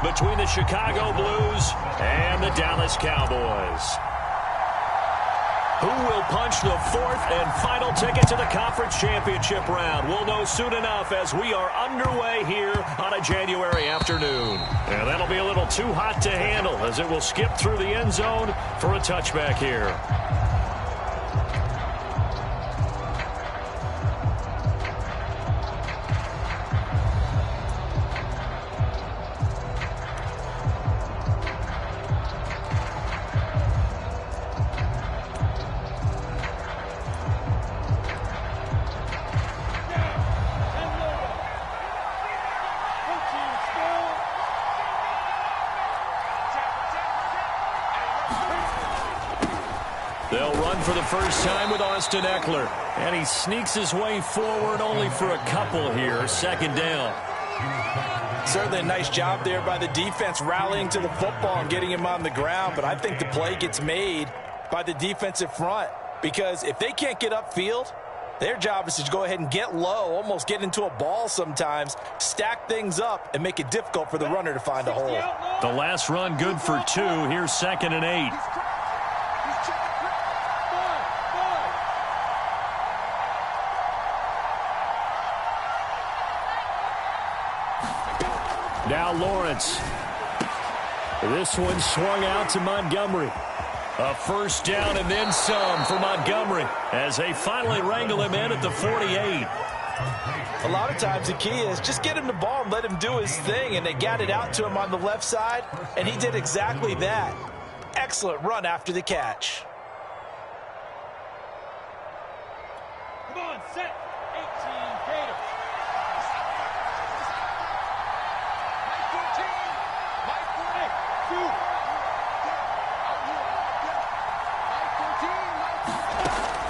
between the Chicago Blues and the Dallas Cowboys. Who will punch the fourth and final ticket to the conference championship round? We'll know soon enough as we are underway here on a January afternoon. And that'll be a little too hot to handle as it will skip through the end zone for a touchback here. They'll run for the first time with Austin Eckler. And he sneaks his way forward only for a couple here. Second down. Certainly a nice job there by the defense rallying to the football and getting him on the ground. But I think the play gets made by the defensive front. Because if they can't get upfield, their job is to go ahead and get low, almost get into a ball sometimes, stack things up, and make it difficult for the runner to find a hole. The last run good for 2. Here's 2nd and 8. Now Lawrence. This one swung out to Montgomery. A first down and then some for Montgomery as they finally wrangle him in at the 48. A lot of times the key is just get him the ball and let him do his thing, and they got it out to him on the left side, and he did exactly that. Excellent run after the catch. Come on, set. 18 Gators.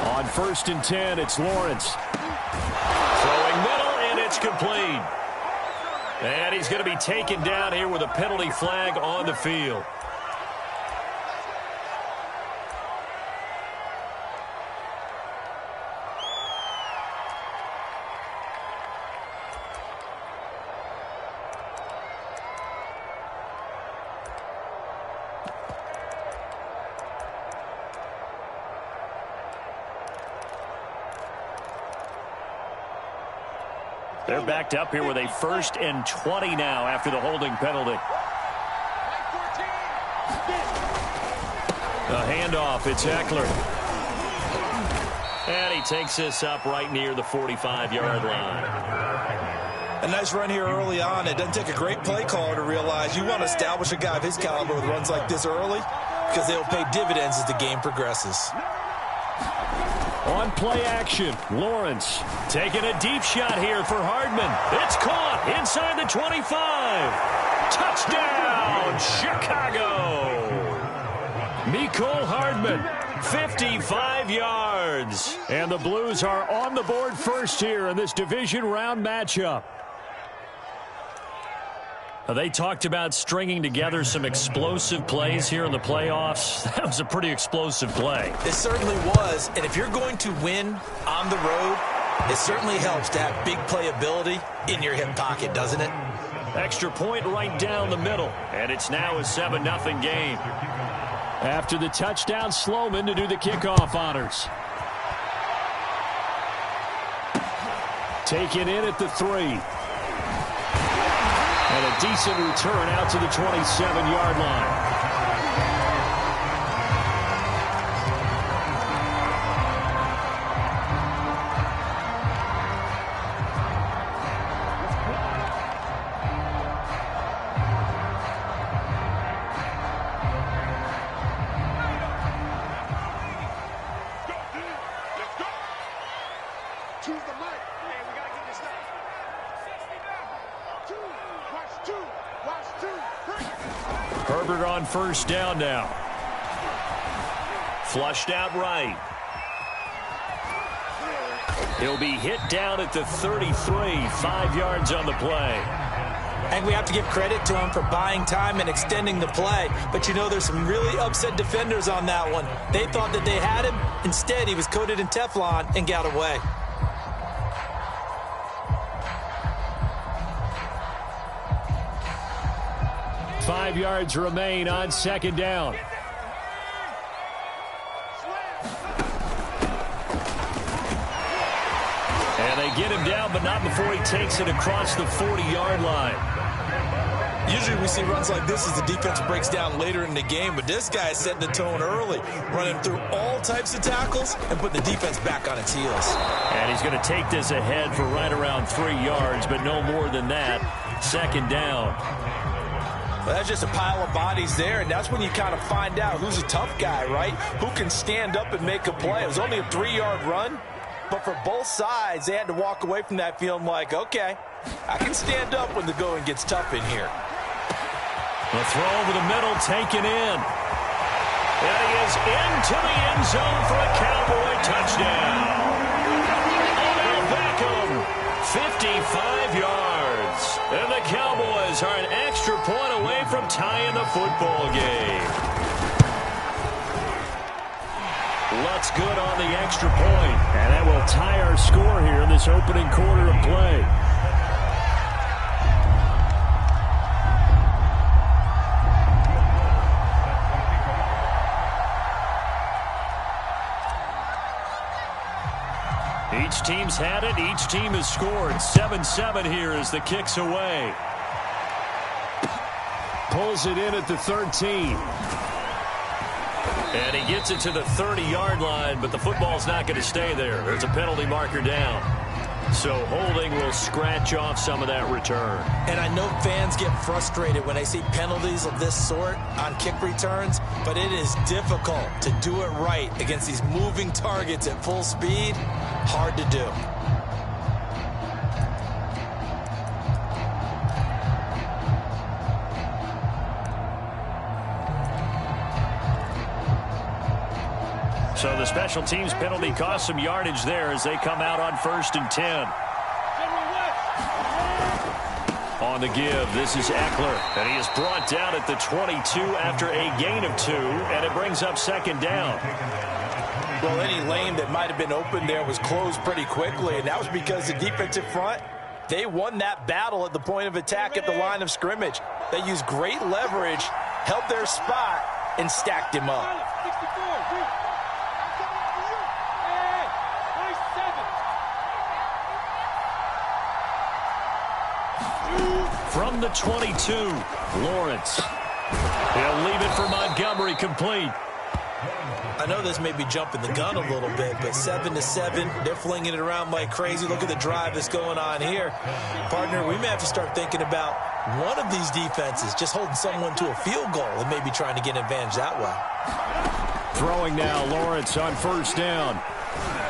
On 1st and 10, it's Lawrence. Throwing middle, and it's complete. And he's going to be taken down here with a penalty flag on the field. They're backed up here with a 1st and 20 now after the holding penalty. A handoff, it's Eckler. And he takes this up right near the 45-yard line. A nice run here early on. It doesn't take a great play caller to realize you want to establish a guy of his caliber with runs like this early because they'll pay dividends as the game progresses. On play action, Lawrence taking a deep shot here for Hardman. It's caught inside the 25. Touchdown, Chicago. Mecole Hardman, 55 yards. And the Blues are on the board first here in this division round matchup. They talked about stringing together some explosive plays here in the playoffs. That was a pretty explosive play. It certainly was. And if you're going to win on the road, it certainly helps to have big playability in your hip pocket, doesn't it? Extra point right down the middle. And it's now a 7-0 game. After the touchdown, Sloman to do the kickoff honors. Taken in at the 3. And a decent return out to the 27-yard line. Herbert on first down now. Flushed out right. He'll be hit down at the 33, 5 yards on the play. And we have to give credit to him for buying time and extending the play. But, you know, there's some really upset defenders on that one. They thought that they had him. Instead, he was coated in Teflon and got away. 5 yards remain on second down. And they get him down, but not before he takes it across the 40-yard line. Usually we see runs like this as the defense breaks down later in the game, but this guy is setting the tone early, running through all types of tackles and putting the defense back on its heels. And he's going to take this ahead for right around 3 yards, but no more than that. Second down. Well, that's just a pile of bodies there, and that's when you kind of find out who's a tough guy, right? Who can stand up and make a play. It was only a 3-yard run, but for both sides, they had to walk away from that feeling like, okay, I can stand up when the going gets tough in here. The throw over the middle, taken in. And he is into the end zone for a Cowboy touchdown. Odell Beckham, 55 yards. And the Cowboys are an extra point away from tying the football game. Looks good on the extra point. And that will tie our score here in this opening quarter of play. Each team's had it. Each team has scored. 7-7 here as the kick's away. Pulls it in at the 13. And he gets it to the 30-yard line, but the football's not going to stay there. There's a penalty marker down. So holding will scratch off some of that return. And I know fans get frustrated when they see penalties of this sort on kick returns, but it is difficult to do it right against these moving targets at full speed. Hard to do. So the special teams penalty cost some yardage there as they come out on 1st and 10. On the give, this is Eckler, and he is brought down at the 22 after a gain of 2, and it brings up second down. Well, any lane that might have been open there was closed pretty quickly, and that was because the defensive front, they won that battle at the point of attack at the line of scrimmage. They used great leverage, held their spot, and stacked him up. From the 22, Lawrence. He'll leave it for Montgomery, complete. I know this may be jumping the gun a little bit, but 7-7, they're flinging it around like crazy. Look at the drive that's going on here. Partner, we may have to start thinking about one of these defenses just holding someone to a field goal and maybe trying to get an advantage that way. Throwing now, Lawrence on 1st down.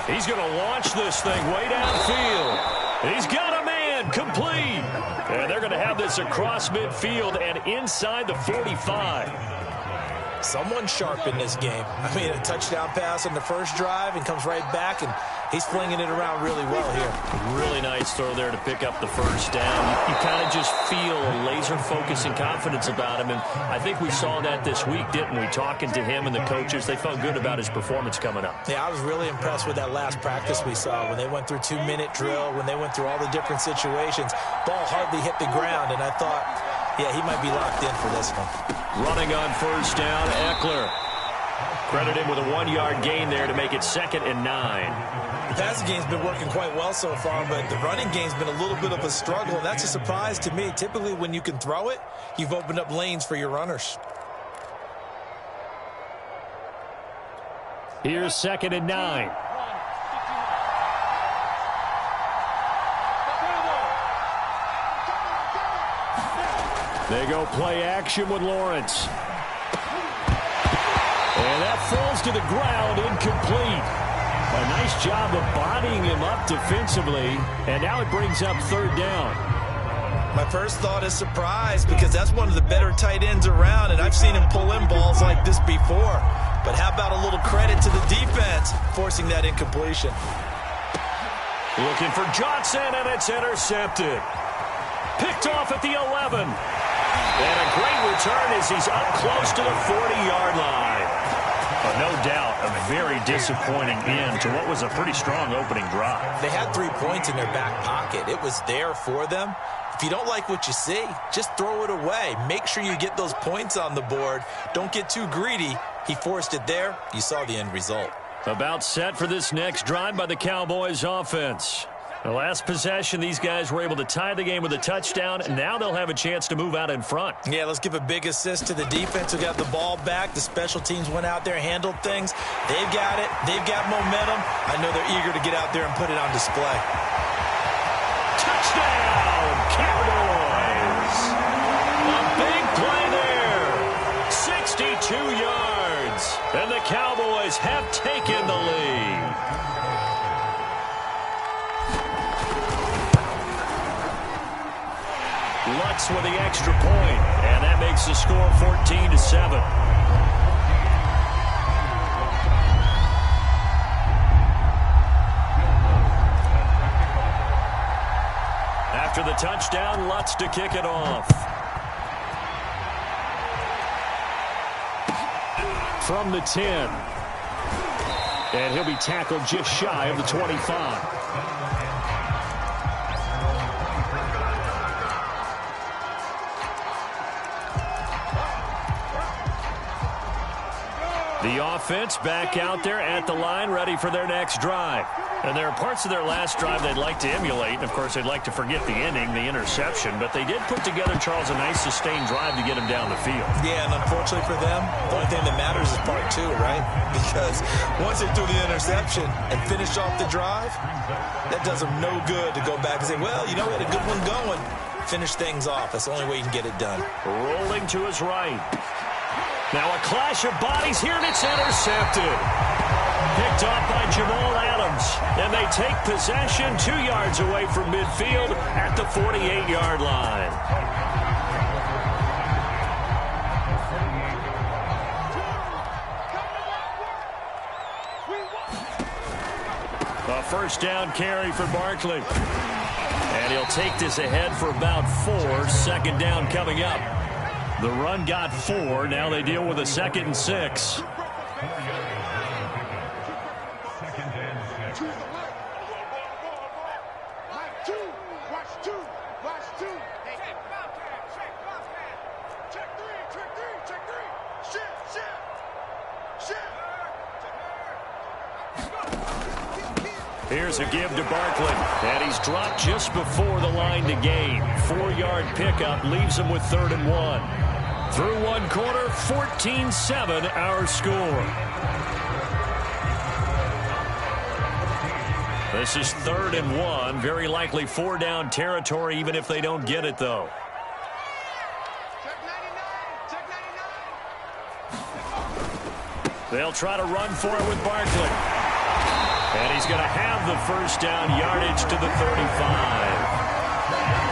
He's going to launch this thing way downfield. He's got a man, complete. And they're going to have this across midfield and inside the 45. Someone sharp in this game. I mean, a touchdown pass on the first drive and comes right back, and he's flinging it around really well here. Really nice throw there to pick up the first down. You kind of just feel a laser focus and confidence about him, and I think we saw that this week, didn't we? Talking to him and the coaches, they felt good about his performance coming up. Yeah, I was really impressed with that last practice we saw when they went through 2-minute drill, when they went through all the different situations. Ball hardly hit the ground, and I thought, yeah, he might be locked in for this one. Running on 1st down, Eckler. Credit him with a 1-yard gain there to make it 2nd and 9. The passing game's been working quite well so far, but the running game's been a little bit of a struggle, and that's a surprise to me. Typically, when you can throw it, you've opened up lanes for your runners. Here's 2nd and 9. They go play action with Lawrence. And that falls to the ground, incomplete. A nice job of bodying him up defensively, and now it brings up 3rd down. My first thought is surprise, because that's one of the better tight ends around, and I've seen him pull in balls like this before. But how about a little credit to the defense forcing that incompletion? Looking for Johnson, and it's intercepted. Picked off at the 11. And a great return as he's up close to the 40-yard line. But no doubt, a very disappointing end to what was a pretty strong opening drive. They had 3 points in their back pocket. It was there for them. If you don't like what you see, just throw it away. Make sure you get those points on the board. Don't get too greedy. He forced it there. You saw the end result. About set for this next drive by the Cowboys offense. The last possession, these guys were able to tie the game with a touchdown, and now they'll have a chance to move out in front. Yeah, let's give a big assist to the defense who got the ball back. The special teams went out there, handled things. They've got it. They've got momentum. I know they're eager to get out there and put it on display. Touchdown, Cowboys! A big play there. 62 yards, and the Cowboys have taken the lead. Lutz with the extra point, and that makes the score 14-7. After the touchdown, Lutz to kick it off. From the 10. And he'll be tackled just shy of the 25. The offense back out there at the line, ready for their next drive. And there are parts of their last drive they'd like to emulate. And, of course, they'd like to forget the ending, the interception. But they did put together, Charles, a nice sustained drive to get them down the field. Yeah, and unfortunately for them, the only thing that matters is part 2, right? Because once they threw the interception and finished off the drive, that does them no good to go back and say, well, you know, we had a good one going. Finish things off. That's the only way you can get it done. Rolling to his right. Now a clash of bodies here, and it's intercepted. Picked off by Jamal Adams. And they take possession 2 yards away from midfield at the 48-yard line. A first down carry for Barkley. And he'll take this ahead for about 4. Second down coming up. The run got 4. Now they deal with a 2nd and 6. Here's a give to Barkley, and he's dropped just before the line to gain. 4-yard pickup leaves him with 3rd and 1. Through one quarter, 14-7 our score. This is 3rd and 1. Very likely 4-down territory, even if they don't get it, though. They'll try to run for it with Barkley. And he's going to have the first down, yardage to the 35.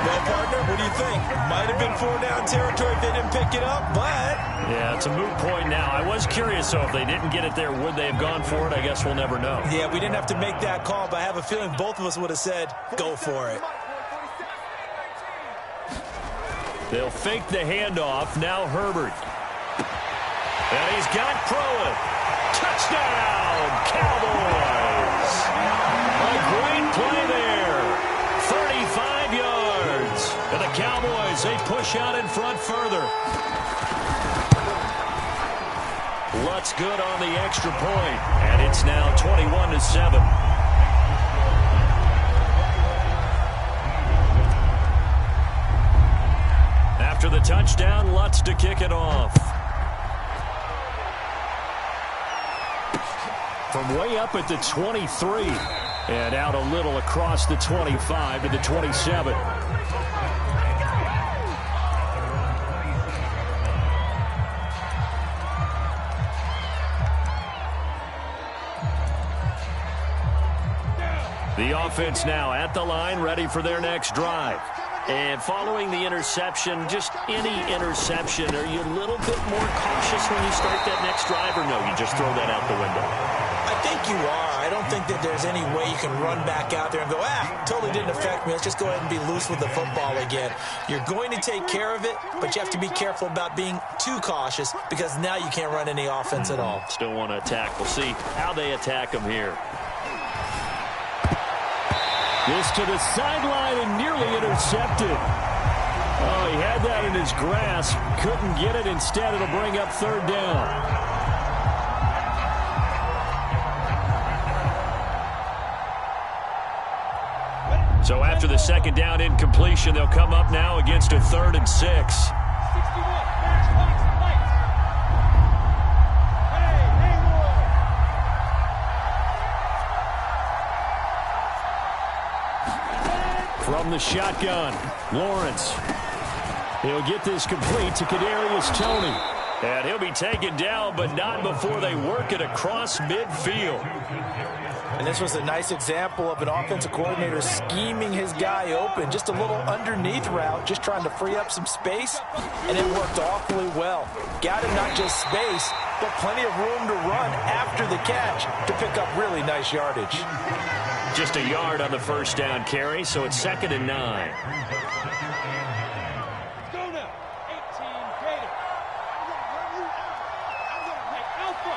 Well, partner, what do you think? Might have been 4-down territory if they didn't pick it up, but... Yeah, it's a moot point now. I was curious, though, if they didn't get it there, would they have gone for it? I guess we'll never know. Yeah, we didn't have to make that call, but I have a feeling both of us would have said, go for it. They'll fake the handoff. Now Herbert. And he's got Pruitt. Touchdown, Cowboys. A great play there. 35 yards. And the Cowboys, they push out in front further. Lutz good on the extra point. And it's now 21-7. After the touchdown, Lutz to kick it off. From way up at the 23 and out a little across the 25 to the 27. The offense now at the line, ready for their next drive. And following the interception, just any interception, are you a little bit more cautious when you start that next drive, or no, you just throw that out the window? I think you are. I don't think that there's any way you can run back out there and go, totally didn't affect me. Let's just go ahead and be loose with the football again. You're going to take care of it, but you have to be careful about being too cautious because now you can't run any offense at all. Still want to attack. We'll see how they attack them here. This to the sideline and nearly intercepted. Oh, he had that in his grasp. Couldn't get it. Instead, it'll bring up third down. So after the second down incompletion, they'll come up now against a 3rd and 6. 61, match box lights. Hey, From the shotgun, Lawrence. He'll get this complete to Kadarius Toney. And he'll be taken down, but not before they work it across midfield. And this was a nice example of an offensive coordinator scheming his guy open. Just a little underneath route, just trying to free up some space, and it worked awfully well. Got him not just space, but plenty of room to run after the catch to pick up really nice yardage. Just a yard on the first down carry, so it's 2nd and 9. Go now. 18 Gator. Hey, Alpha.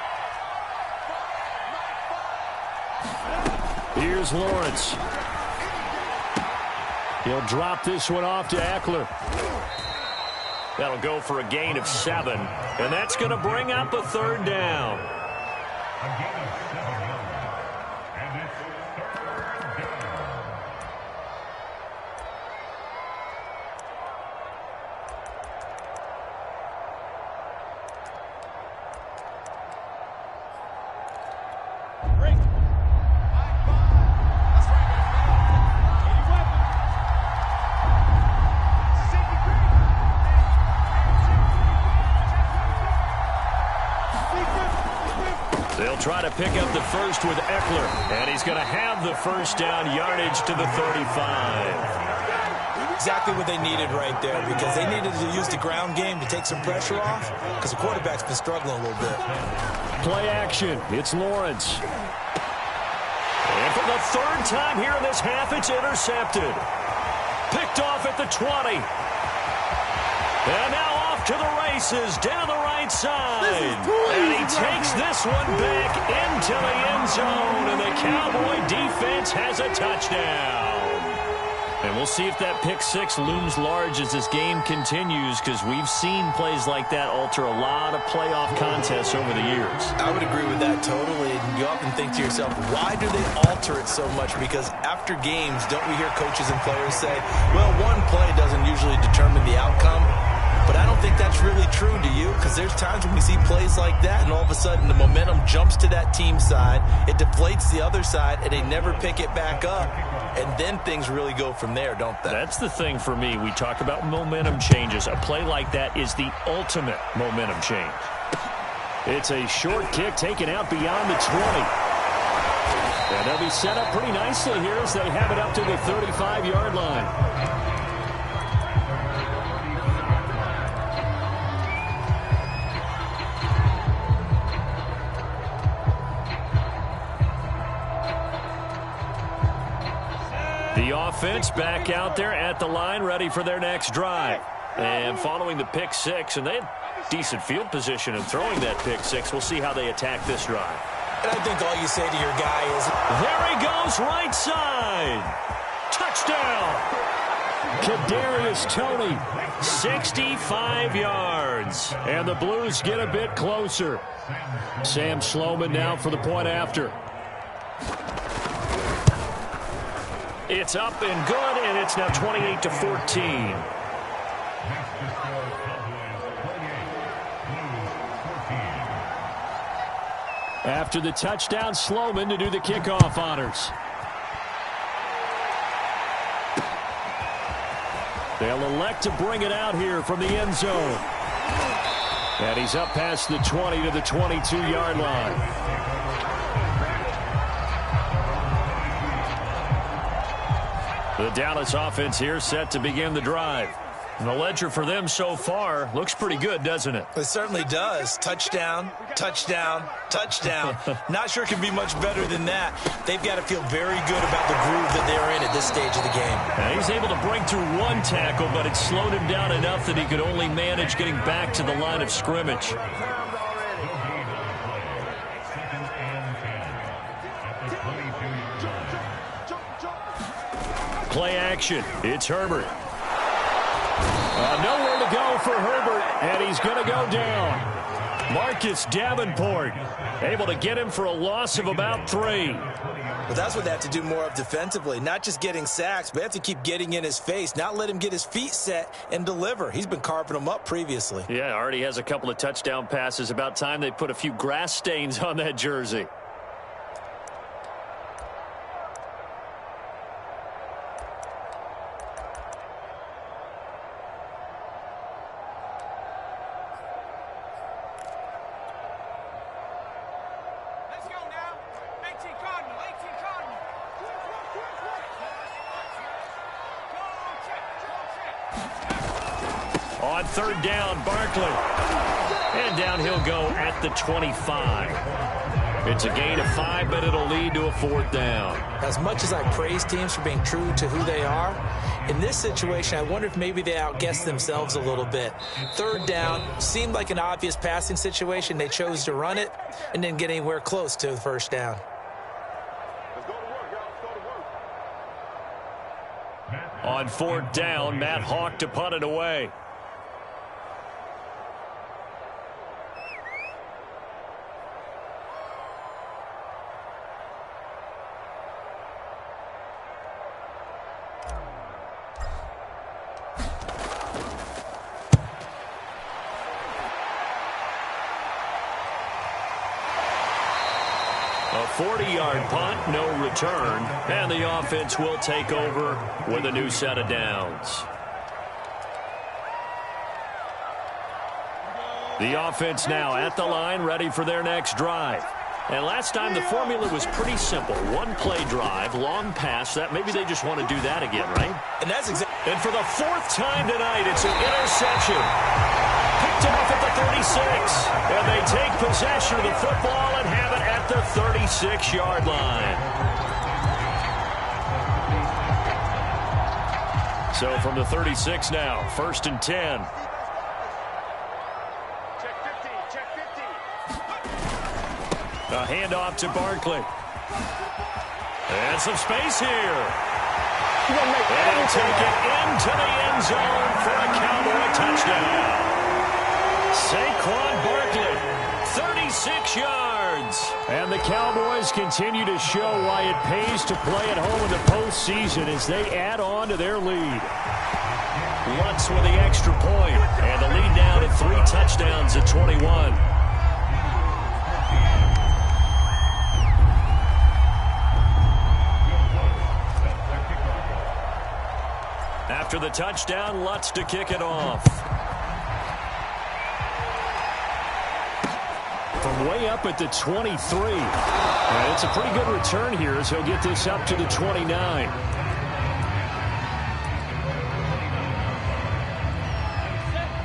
Here's Lawrence. He'll drop this one off to Eckler. That'll go for a gain of 7, and that's going to bring up a 3rd down. They'll try to pick up the first with Eckler, and he's going to have the first down yardage to the 35. Exactly what they needed right there, because they needed to use the ground game to take some pressure off, because the quarterback's been struggling a little bit. Play action. It's Lawrence. And for the 3rd time here in this half, it's intercepted. Picked off at the 20. And now off to the races down the right side. And he takes this one back into the end zone, and the Cowboy defense has a touchdown. And we'll see if that pick 6 looms large as this game continues, because we've seen plays like that alter a lot of playoff contests over the years. I would agree with that totally. And you often think to yourself, why do they alter it so much? Because after games, don't we hear coaches and players say, well, one play doesn't usually determine the outcome. But I don't think that's really true, do you? Because there's times when we see plays like that, and all of a sudden the momentum jumps to that team side, it deflates the other side, and they never pick it back up. And then things really go from there, don't they? That's the thing for me. We talk about momentum changes. A play like that is the ultimate momentum change. It's a short kick taken out beyond the 20. And they'll be set up pretty nicely here as they have it up to the 35-yard line. The offense back out there at the line, ready for their next drive. And following the pick 6, and they had decent field position in throwing that pick 6. We'll see how they attack this drive. And I think all you say to your guy is, there he goes, right side. Touchdown. Kadarius Toney, 65 yards. and the Blues get a bit closer. Sam Sloman now for the point after. It's up and good, and it's now 28-14. After the touchdown, Sloman to do the kickoff honors. They'll elect to bring it out here from the end zone. And he's up past the 20 to the 22-yard line. The Dallas offense here set to begin the drive. And the ledger for them so far looks pretty good, doesn't it? It certainly does. Touchdown, touchdown, touchdown. Not sure it can be much better than that. They've got to feel very good about the groove that they're in at this stage of the game. And he's able to break through one tackle, but it slowed him down enough that he could only manage getting back to the line of scrimmage. Play action. It's Herbert. Nowhere to go for Herbert, and he's going to go down. Marcus Davenport able to get him for a loss of about 3. But that's what they have to do more of defensively, not just getting sacks, but they have to keep getting in his face, not let him get his feet set and deliver. He's been carving them up previously. Yeah, already has a couple of touchdown passes. About time they put a few grass stains on that jersey. On third down, Barkley. And down he'll go at the 25. It's a gain of 5, but it'll lead to a 4th down. As much as I praise teams for being true to who they are, in this situation, I wonder if maybe they outguessed themselves a little bit. Third down seemed like an obvious passing situation. They chose to run it and didn't get anywhere close to the first down. On 4th down, Matt Hawk to punt it away. A 40-yard punt, no return, and the offense will take over with a new set of downs. The offense now at the line, ready for their next drive. And last time the formula was pretty simple. One play drive, long pass. That maybe they just want to do that again, right? And that's exactly. And for the 4th time tonight, it's an interception. Picked him up at the 36. And they take possession of the football and have it at the 36-yard line. So from the 36 now, 1st and 10. A handoff to Barkley. And some space here. And he'll take it into the end zone for a Cowboy touchdown. Saquon Barkley, 36 yards. And the Cowboys continue to show why it pays to play at home in the postseason as they add on to their lead. Lutz with the extra point, and the lead down at 3 touchdowns at 21. After the touchdown, Lutz to kick it off. From way up at the 23. And it's a pretty good return here as he'll get this up to the 29.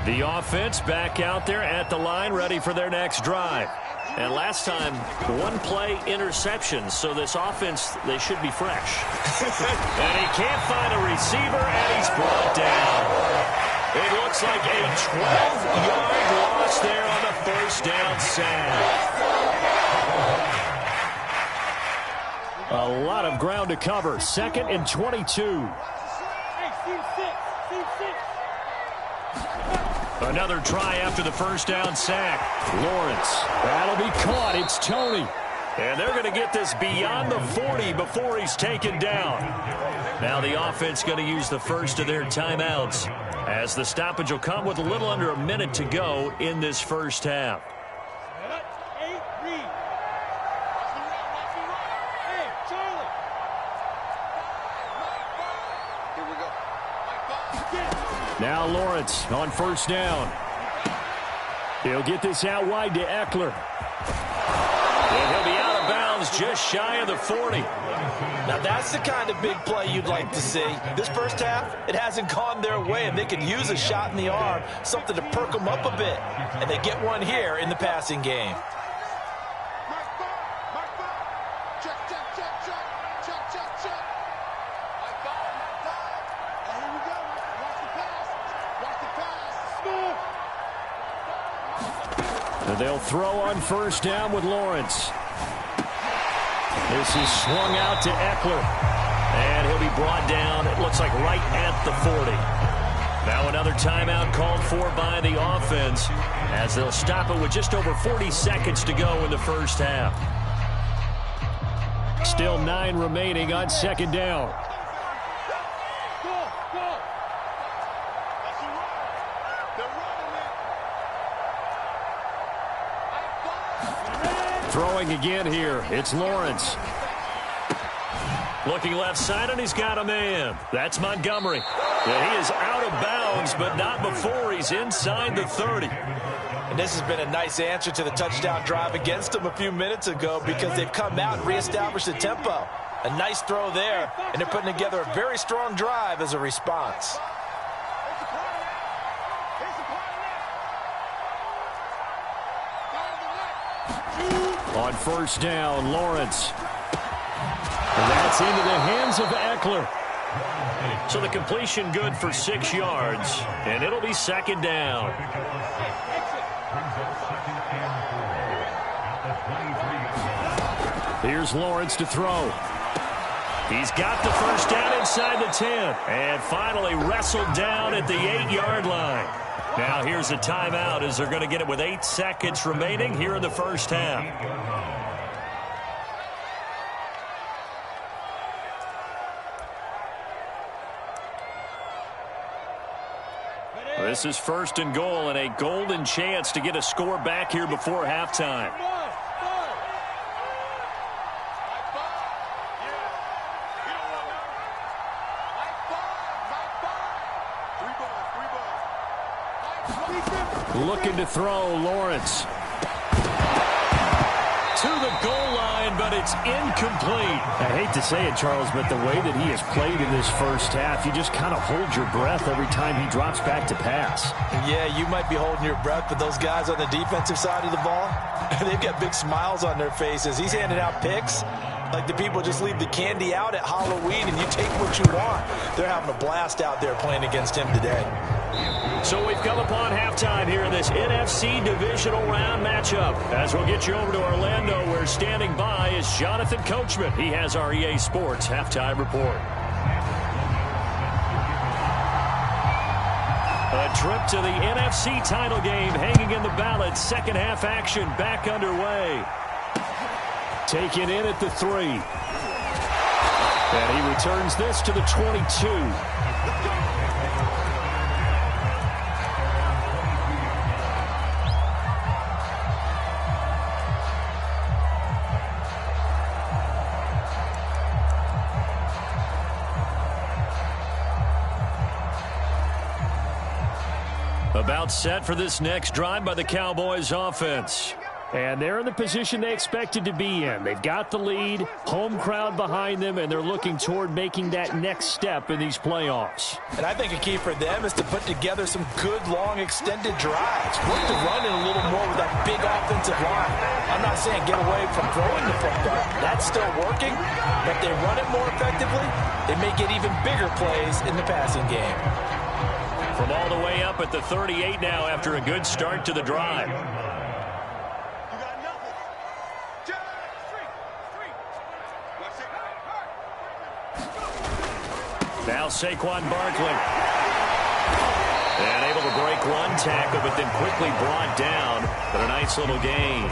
The offense back out there at the line, ready for their next drive. And last time, one play interception, so this offense, they should be fresh. And he can't find a receiver, and he's brought down. It looks like a 12-yard loss there on the first down sack. A lot of ground to cover. 2nd and 22. Another try after the first down sack. Lawrence. That'll be caught. It's Tony. And they're going to get this beyond the 40 before he's taken down. Now the offense going to use the first of their timeouts, as the stoppage will come with a little under a minute to go in this first half. Now Lawrence on first down. He'll get this out wide to Eckler. And he'll be out of bounds just shy of the 40. Now that's the kind of big play you'd like to see. This first half, it hasn't gone their way, and they could use a shot in the arm, something to perk them up a bit. And they get one here in the passing game. They'll throw on first down with Lawrence. This is swung out to Eckler. And he'll be brought down, it looks like right at the 40. Now another timeout called for by the offense as they'll stop it with just over 40 seconds to go in the first half. Still 9 remaining on second down. Throwing again here, it's Lawrence. Looking left side, and he's got a man. That's Montgomery. Yeah, he is out of bounds, but not before he's inside the 30. And this has been a nice answer to the touchdown drive against them a few minutes ago because they've come out and reestablished the tempo. A nice throw there, and they're putting together a very strong drive as a response. On first down, Lawrence. And that's into the hands of Eckler. So the completion good for 6 yards, and it'll be second down. Here's Lawrence to throw. He's got the first down inside the 10, and finally wrestled down at the 8-yard line. Now here's a timeout as they're going to get it with 8 seconds remaining here in the first half. This is first and goal and a golden chance to get a score back here before halftime. Looking to throw, Lawrence. To the goal line, but it's incomplete. I hate to say it, Charles, but the way that he has played in this first half, you just kind of hold your breath every time he drops back to pass. Yeah, you might be holding your breath, but those guys on the defensive side of the ball, they've got big smiles on their faces. He's handing out picks like the people just leave the candy out at Halloween and you take what you want. They're having a blast out there playing against him today. So we've come upon halftime here in this NFC divisional round matchup. As we'll get you over to Orlando, where standing by is Jonathan Coachman. He has our EA Sports halftime report. A trip to the NFC title game hanging in the balance. Second half action back underway. Taken in at the 3. And he returns this to the 22. About set for this next drive by the Cowboys offense. And they're in the position they expected to be in. They've got the lead, home crowd behind them, and they're looking toward making that next step in these playoffs. And I think a key for them is to put together some good, long, extended drives. Work the run in a little more with that big offensive line. I'm not saying get away from throwing the football. That's still working. But if they run it more effectively, they may get even bigger plays in the passing game. From all the way up at the 38 now after a good start to the drive. Now Saquon Barkley. And able to break one tackle, but then quickly brought down. But a nice little gain.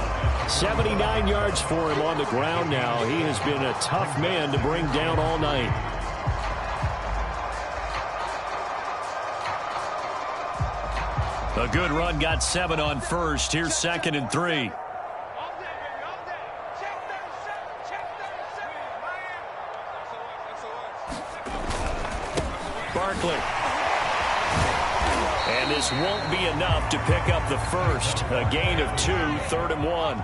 79 yards for him on the ground now. He has been a tough man to bring down all night. A good run, got 7 on first. Here's second and 3. Barkley. And this won't be enough to pick up the first. A gain of 2, 3rd and 1.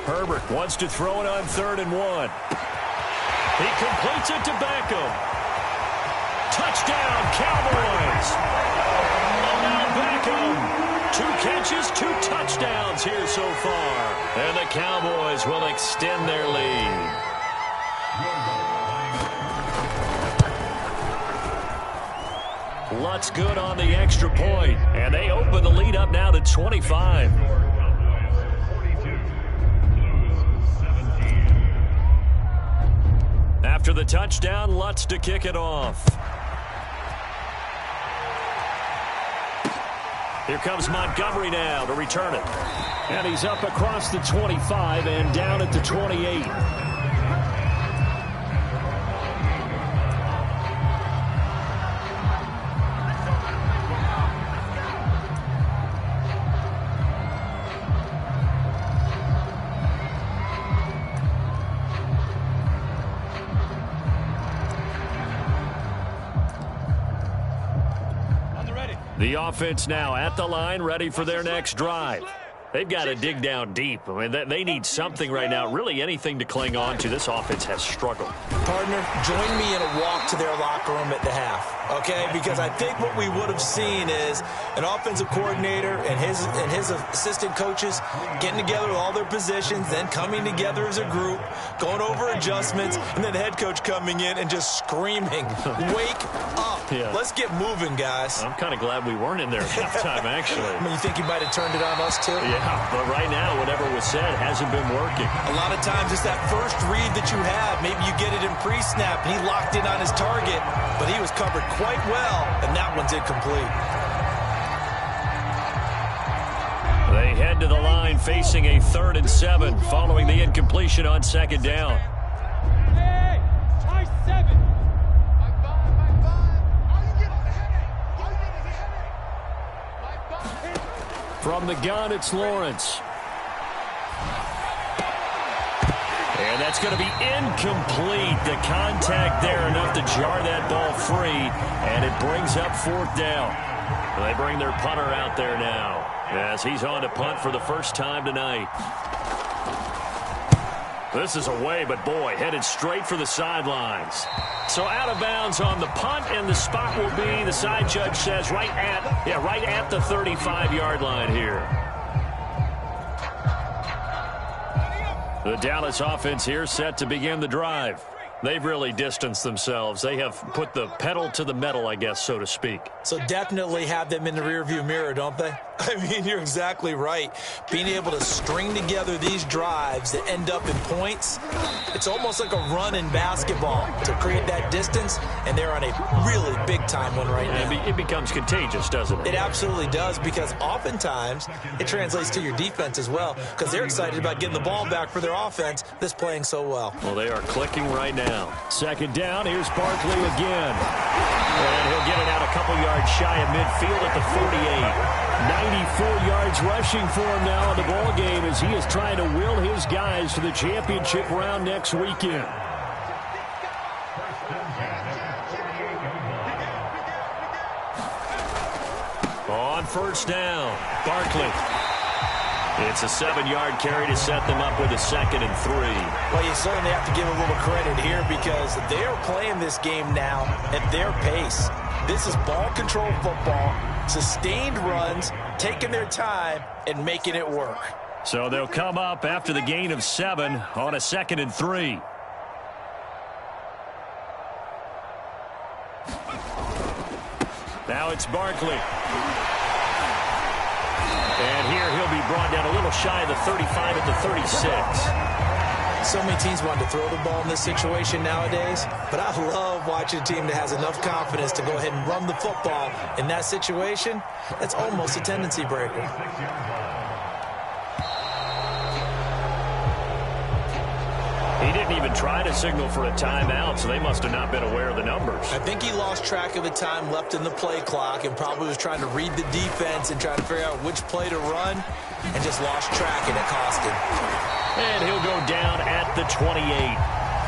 Herbert wants to throw it on 3rd and 1. He completes it to Beckham. Touchdown, Cowboys! Odell Beckham. 2 catches, 2 touchdowns here so far. And the Cowboys will extend their lead. Lutz good on the extra point, and they open the lead up now to 25. After the touchdown, Lutz to kick it off. Here comes Montgomery now to return it. And he's up across the 25 and down at the 28. The offense now at the line, ready for their next drive. They've got to dig down deep. I mean, they need something right now, really anything to cling on to. This offense has struggled. Partner, join me in a walk to their locker room at the half, okay? Because I think what we would have seen is an offensive coordinator and his assistant coaches getting together with all their positions, then coming together as a group, going over adjustments, and then the head coach coming in and just screaming, wake up. Yeah. Let's get moving, guys. I'm kind of glad we weren't in there at halftime, actually. I mean, you think you might have turned it on us, too? Yeah, but right now, whatever was said hasn't been working. A lot of times it's that first read that you have. Maybe you get it in pre-snap, and he locked in on his target, but he was covered quite well, and that one's incomplete. They head to the line facing a 3rd and 7 following the incompletion on 2nd down. Hey, tie 7. From the gun, it's Lawrence. And that's going to be incomplete. The contact there enough to jar that ball free, and it brings up 4th down. They bring their punter out there now as he's on to punt for the first time tonight. This is away, but boy, headed straight for the sidelines. So out of bounds on the punt, and the spot will be, the side judge says, right at the 35-yard line here. The Dallas offense here set to begin the drive. They've really distanced themselves. They have put the pedal to the metal, I guess, so to speak. So definitely have them in the rearview mirror, don't they? I mean, you're exactly right. Being able to string together these drives that end up in points, it's almost like a run in basketball to create that distance, and they're on a really big-time one right now. It becomes contagious, doesn't it? It absolutely does, because oftentimes it translates to your defense as well, because they're excited about getting the ball back for their offense that's playing so well. Well, they are clicking right now. 2nd down, here's Barkley again. And he'll get it out a couple yards shy of midfield at the 48. 94 yards rushing for him now in the ball game as he is trying to will his guys to the championship round next weekend. On 1st down, Barkley. It's a 7-yard carry to set them up with a 2nd and 3. Well, you certainly have to give a little credit here because they're playing this game now at their pace. This is ball control football, sustained runs, taking their time, and making it work. So they'll come up after the gain of 7 on a 2nd and 3. Now it's Barkley. And here he'll be brought down a little shy of the 35 at the 36. So many teams want to throw the ball in this situation nowadays, but I love watching a team that has enough confidence to go ahead and run the football in that situation. That's almost a tendency breaker. He didn't even try to signal for a timeout, so they must have not been aware of the numbers. I think he lost track of the time left in the play clock and probably was trying to read the defense and trying to figure out which play to run and just lost track, and it cost him. And he'll go down at the 28.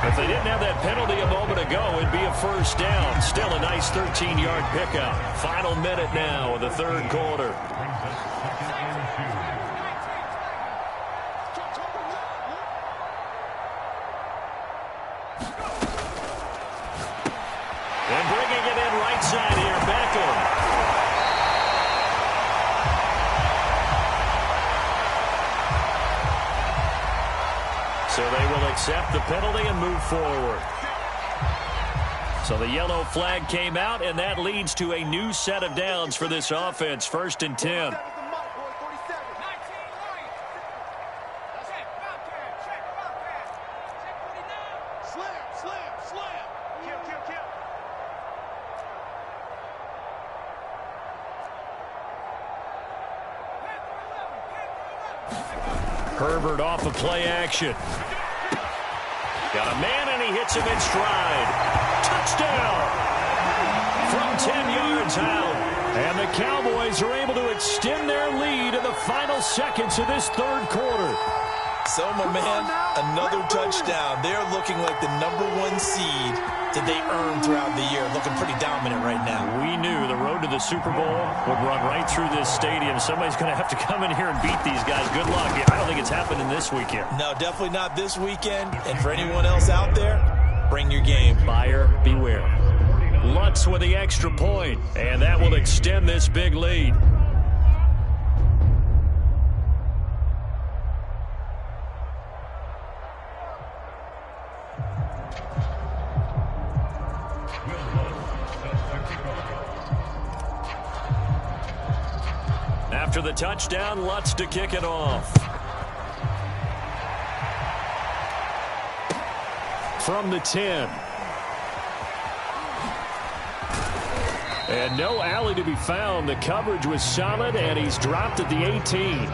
If they didn't have that penalty a moment ago, it'd be a 1st down. Still a nice 13-yard pickup. Final minute now of the 3rd quarter. So they will accept the penalty and move forward. So the yellow flag came out, and that leads to a new set of downs for this offense. 1st and 10. Herbert off of play action. Got a man, and he hits him in stride. Touchdown! From 10 yards out. And the Cowboys are able to extend their lead in the final seconds of this 3rd quarter. So, my man, another touchdown. They're looking like the #1 seed that they earned throughout the year. Looking pretty dominant right now. We knew the road to the Super Bowl would run right through this stadium. Somebody's going to have to come in here and beat these guys. Good luck. I don't think it's happening this weekend. No, definitely not this weekend. And for anyone else out there, bring your game. Buyer beware. Lutz with the extra point, and that will extend this big lead. After the touchdown, Lutz to kick it off. From the 10. And no alley to be found. The coverage was solid, and he's dropped at the 18.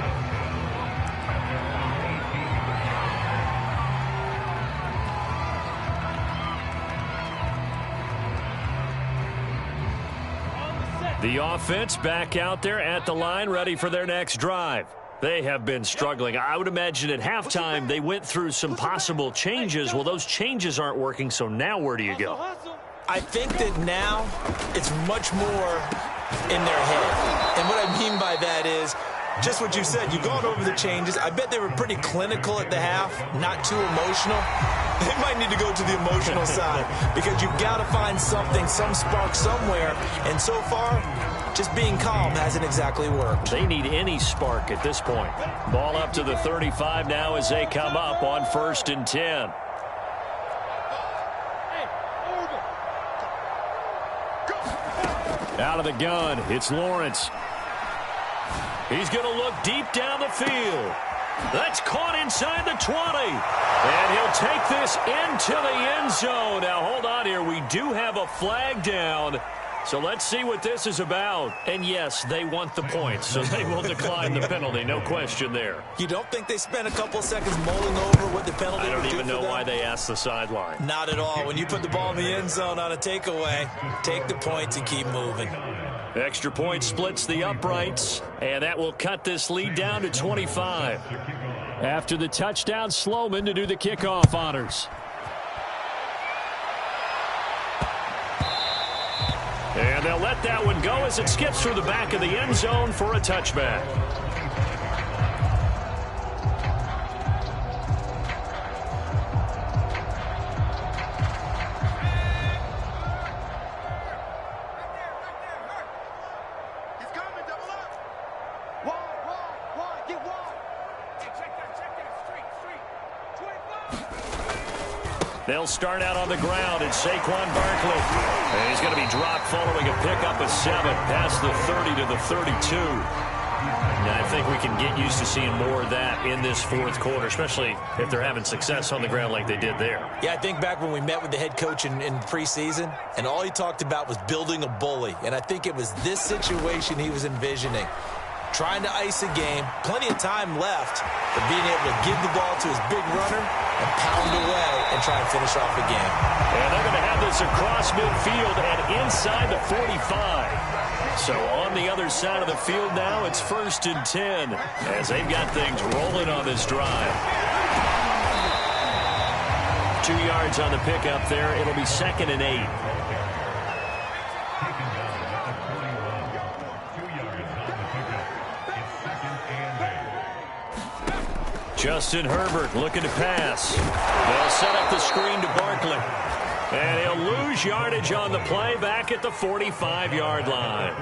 The offense back out there at the line, ready for their next drive. They have been struggling. I would imagine at halftime they went through some possible changes. Well, those changes aren't working, so now where do you go? I think that now it's much more in their head. And what I mean by that is just what you said. You've gone over the changes. I bet they were pretty clinical at the half, not too emotional. They might need to go to the emotional side because you've got to find something, some spark somewhere. And so far, just being calm hasn't exactly worked. They need any spark at this point. Ball up to the 35 now as they come up on 1st and 10. Out of the gun, it's Lawrence. He's going to look deep down the field. That's caught inside the 20. And he'll take this into the end zone. Now, hold on here. We do have a flag down. So let's see what this is about. And, yes, they want the points, so they will decline the penalty. No question there. You don't think they spent a couple seconds mulling over what the penalty would do? I don't even know why they asked the sideline. Not at all. When you put the ball in the end zone on a takeaway, take the points and keep moving. Extra point splits the uprights, and that will cut this lead down to 25. After the touchdown, Sloman to do the kickoff honors. And they'll let that one go as it skips through the back of the end zone for a touchback. They'll start out on the ground. It's Saquon Barkley. And he's going to be dropped following a pickup of 7 past the 30 to the 32. And I think we can get used to seeing more of that in this 4th quarter, especially if they're having success on the ground like they did there. Yeah, I think back when we met with the head coach in preseason, and all he talked about was building a bully. And I think it was this situation he was envisioning. Trying to ice a game, plenty of time left, but being able to give the ball to his big runner and pound away and try and finish off the game. And they're going to have this across midfield and inside the 45. So on the other side of the field now, it's 1st and 10 as they've got things rolling on this drive. 2 yards on the pickup there. It'll be 2nd and 8. Justin Herbert looking to pass. They'll set up the screen to Barkley. And he'll lose yardage on the play back at the 45-yard line.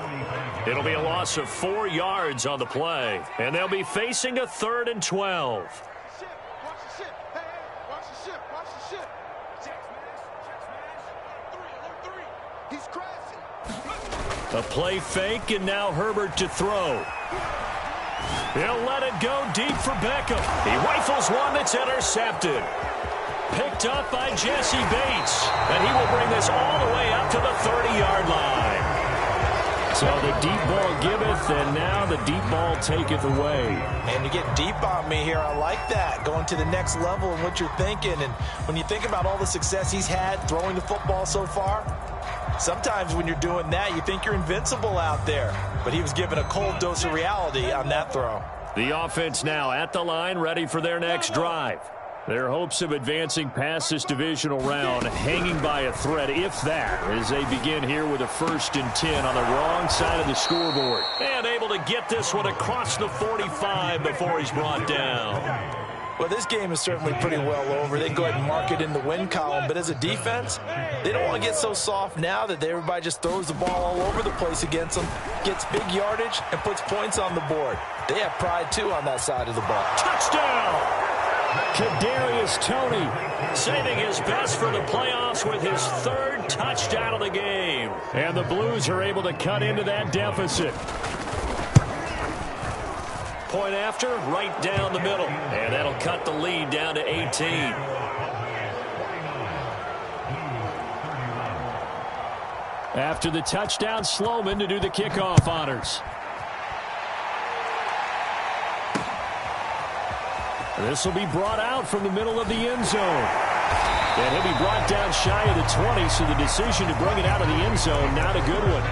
It'll be a loss of 4 yards on the play. And they'll be facing a 3rd and 12. A play fake, and now Herbert to throw. He'll let it go deep for Beckham. He rifles one that's intercepted. Picked up by Jesse Bates. And he will bring this all the way up to the 30-yard line. So the deep ball giveth, and now the deep ball taketh away. And you get deep on me here. I like that. Going to the next level and what you're thinking. And when you think about all the success he's had throwing the football so far, sometimes when you're doing that, you think you're invincible out there. But he was given a cold dose of reality on that throw. The offense now at the line, ready for their next drive. Their hopes of advancing past this divisional round hanging by a thread, if that, as they begin here with a 1st and 10 on the wrong side of the scoreboard. And able to get this one across the 45 before he's brought down. Well, this game is certainly pretty well over. They can go ahead and mark it in the win column. But as a defense, they don't want to get so soft now that everybody just throws the ball all over the place against them, gets big yardage, and puts points on the board. They have pride, too, on that side of the ball. Touchdown! Kadarius Toney saving his best for the playoffs with his 3rd touchdown of the game. And the Blues are able to cut into that deficit. Point after, right down the middle. And that'll cut the lead down to 18. After the touchdown, Sloman to do the kickoff honors. This will be brought out from the middle of the end zone. And he'll be brought down shy of the 20, so the decision to bring it out of the end zone, not a good one.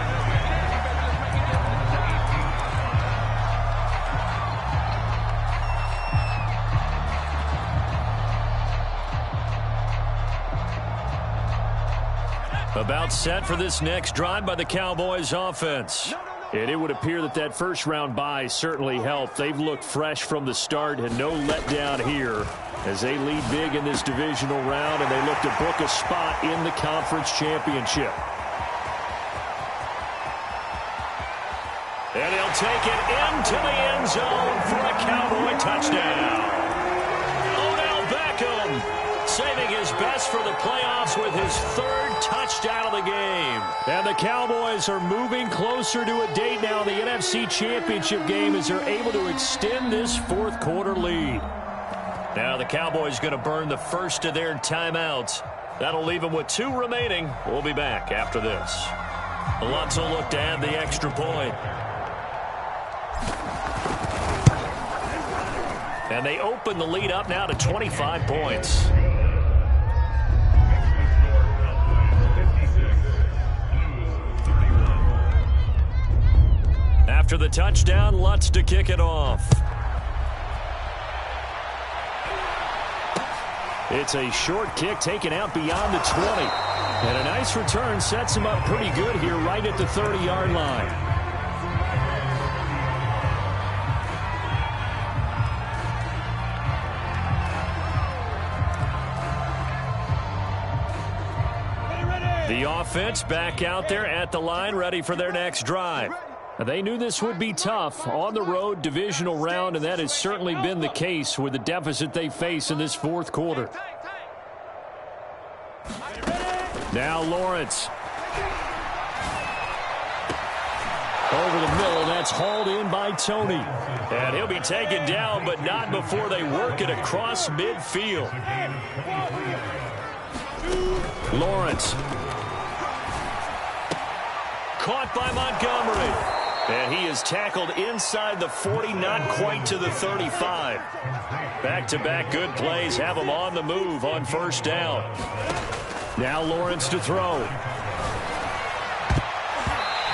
About set for this next drive by the Cowboys offense. And it would appear that that first-round bye certainly helped. They've looked fresh from the start and no letdown here as they lead big in this divisional round, and they look to book a spot in the conference championship. And he'll take it into the end zone for a Cowboy touchdown. Odell Beckham saving his best for the playoffs with his 3rd touchdown of the game. And the Cowboys are moving closer to a date now in the NFC Championship game as they're able to extend this 4th quarter lead. Now the Cowboys going to burn the first of their timeouts. That'll leave them with 2 remaining. We'll be back after this. Lutz will look to add the extra point. And they open the lead up now to 25 points. After the touchdown, Lutz to kick it off. It's a short kick taken out beyond the 20. And a nice return sets him up pretty good here right at the 30-yard line. The offense back out there at the line, ready for their next drive. They knew this would be tough on the road divisional round, and that has certainly been the case with the deficit they face in this 4th quarter. Now Lawrence. Over the middle, that's hauled in by Toney. And he'll be taken down, but not before they work it across midfield. Lawrence. Caught by Montgomery. And he is tackled inside the 40, not quite to the 35. Back-to-back good plays have him on the move on 1st down. Now Lawrence to throw.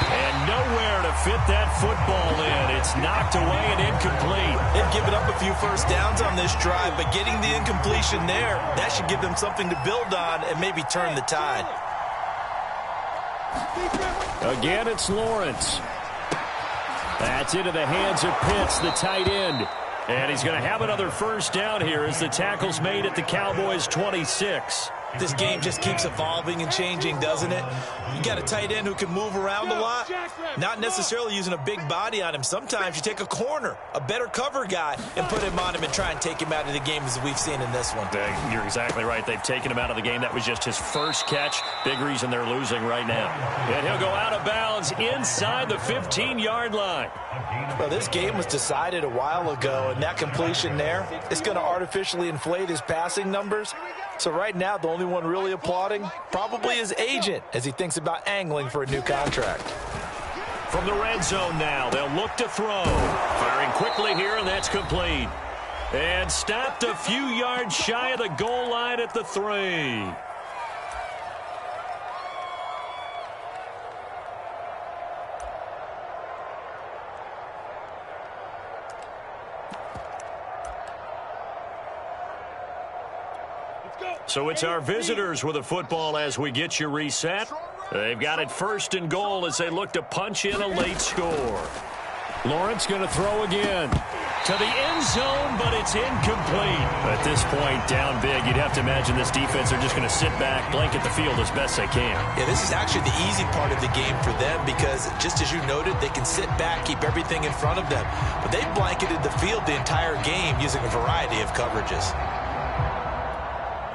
And nowhere to fit that football in. It's knocked away and incomplete. They've given up a few first downs on this drive, but getting the incompletion there, that should give them something to build on and maybe turn the tide. Again, it's Lawrence. That's into the hands of Pitts, the tight end. And he's going to have another first down here as the tackle's made at the Cowboys' 26. This game just keeps evolving and changing, doesn't it? You got a tight end who can move around a lot, not necessarily using a big body on him. Sometimes you take a corner, a better cover guy, and put him on him and try and take him out of the game as we've seen in this one. You're exactly right. They've taken him out of the game. That was just his first catch. Big reason they're losing right now. And he'll go out of bounds inside the 15-yard line. Well, this game was decided a while ago, and that completion there is going to artificially inflate his passing numbers. So right now, the only one really applauding probably his agent as he thinks about angling for a new contract. From the red zone now, they'll look to throw. Firing quickly here, and that's complete. And stopped a few yards shy of the goal line at the 3. So it's our visitors with a football as we get you reset. They've got it 1st and goal as they look to punch in a late score. Lawrence going to throw again. To the end zone, but it's incomplete. At this point, down big, you'd have to imagine this defense are just going to sit back, blanket the field as best they can. Yeah, this is actually the easy part of the game for them because, just as you noted, they can sit back, keep everything in front of them. But they've blanketed the field the entire game using a variety of coverages.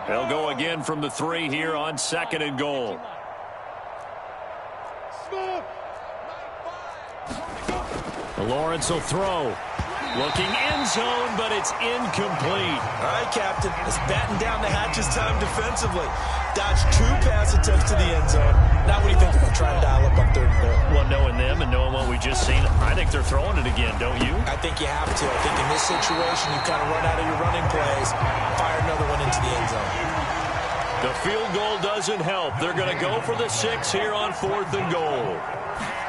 They'll go again from the 3 here on 2nd and goal. Lawrence will throw. Looking end zone, but it's incomplete. All right, Captain. It's batten down the hatches time defensively. Dodge 2 pass attempts to the end zone. Now what do you think about trying to dial up on 3rd and goal? Well, knowing them and knowing what we just seen, I think they're throwing it again, don't you? I think you have to. I think in this situation, you kind of run out of your running plays, fire another one into the end zone. The field goal doesn't help. They're going to go for the 6 here on 4th and goal.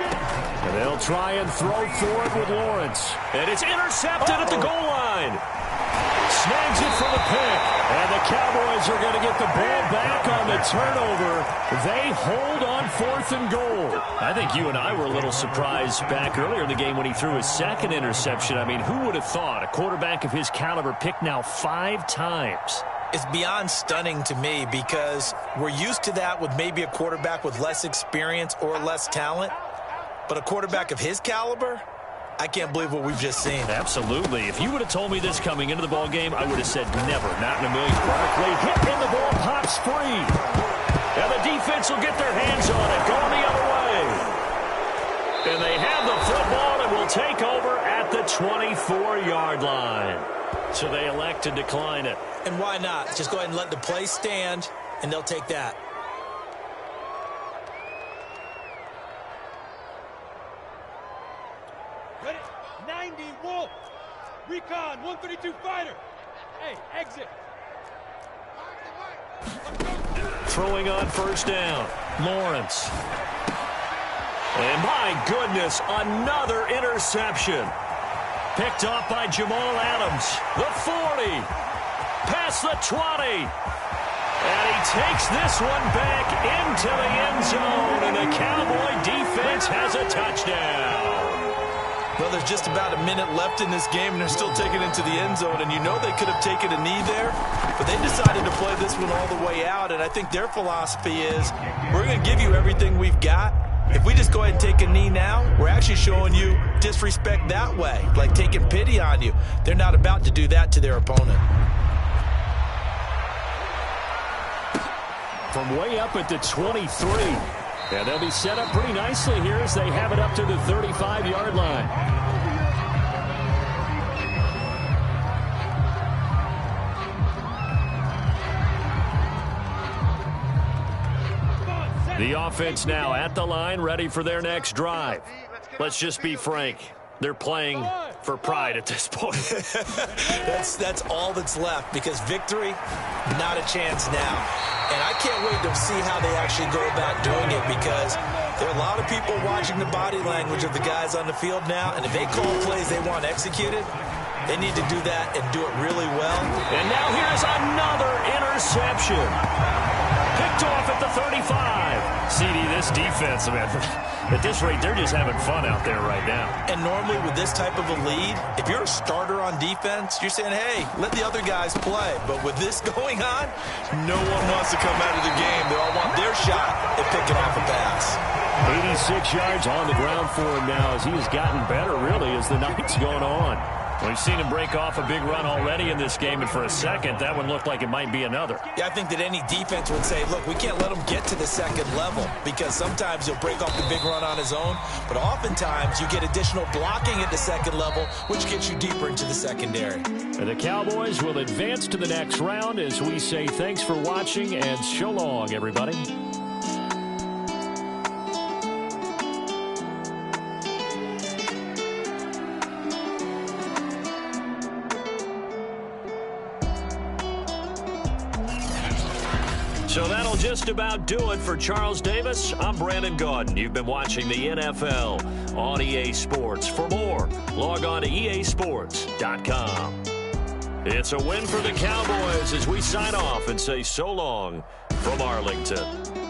And they'll try and throw for it with Lawrence. And it's intercepted at the goal line. Snags it for the pick. And the Cowboys are going to get the ball back on the turnover. They hold on 4th and goal. I think you and I were a little surprised back earlier in the game when he threw his 2nd interception. I mean, who would have thought a quarterback of his caliber picked now 5 times? It's beyond stunning to me because we're used to that with maybe a quarterback with less experience or less talent. But a quarterback of his caliber, I can't believe what we've just seen. Absolutely. If you would have told me this coming into the ball game, I would have said never, not in a million. Barkley hit and the ball pops free. And the defense will get their hands on it, going the other way. And they have the football and will take over at the 24-yard line. So they elect to decline it. And why not? Just go ahead and let the play stand, and they'll take that. Ready? 90 Wolf. Recon 132 fighter. Hey, exit. Throwing on 1st down. Lawrence. And my goodness, another interception. Picked off by Jamal Adams. The 40. Past the 20. And he takes this one back into the end zone. And the Cowboy defense has a touchdown. Well, there's just about a minute left in this game, and they're still taking it to the end zone. And you know they could have taken a knee there, but they decided to play this one all the way out. And I think their philosophy is, we're going to give you everything we've got. If we just go ahead and take a knee now, we're actually showing you disrespect that way, like taking pity on you. They're not about to do that to their opponent. From way up at the 23. And they'll be set up pretty nicely here as they have it up to the 35-yard line. The offense now at the line, ready for their next drive. Let's just be frank. They're playing for pride at this point. That's all that's left, because victory, not a chance now. And I can't wait to see how they actually go about doing it, because there are a lot of people watching the body language of the guys on the field now, and if they call plays they want executed, they need to do that and do it really well. And now here's another interception. Picked off at the 35. CD, this defense, man, at this rate, they're just having fun out there right now. And normally with this type of a lead, if you're a starter on defense, you're saying, hey, let the other guys play. But with this going on, no one wants to come out of the game. They all want their shot at picking off a pass. 86 yards on the ground for him now as he has gotten better, really, as the night's going on. We've seen him break off a big run already in this game, and for a second, that one looked like it might be another. Yeah, I think that any defense would say, look, we can't let him get to the second level because sometimes he'll break off the big run on his own, but oftentimes you get additional blocking at the second level, which gets you deeper into the secondary. And the Cowboys will advance to the next round as we say thanks for watching and so long, everybody. So that'll just about do it for Charles Davis. I'm Brandon Gaudin. You've been watching the NFL on EA Sports. For more, log on to easports.com. It's a win for the Cowboys as we sign off and say so long from Arlington.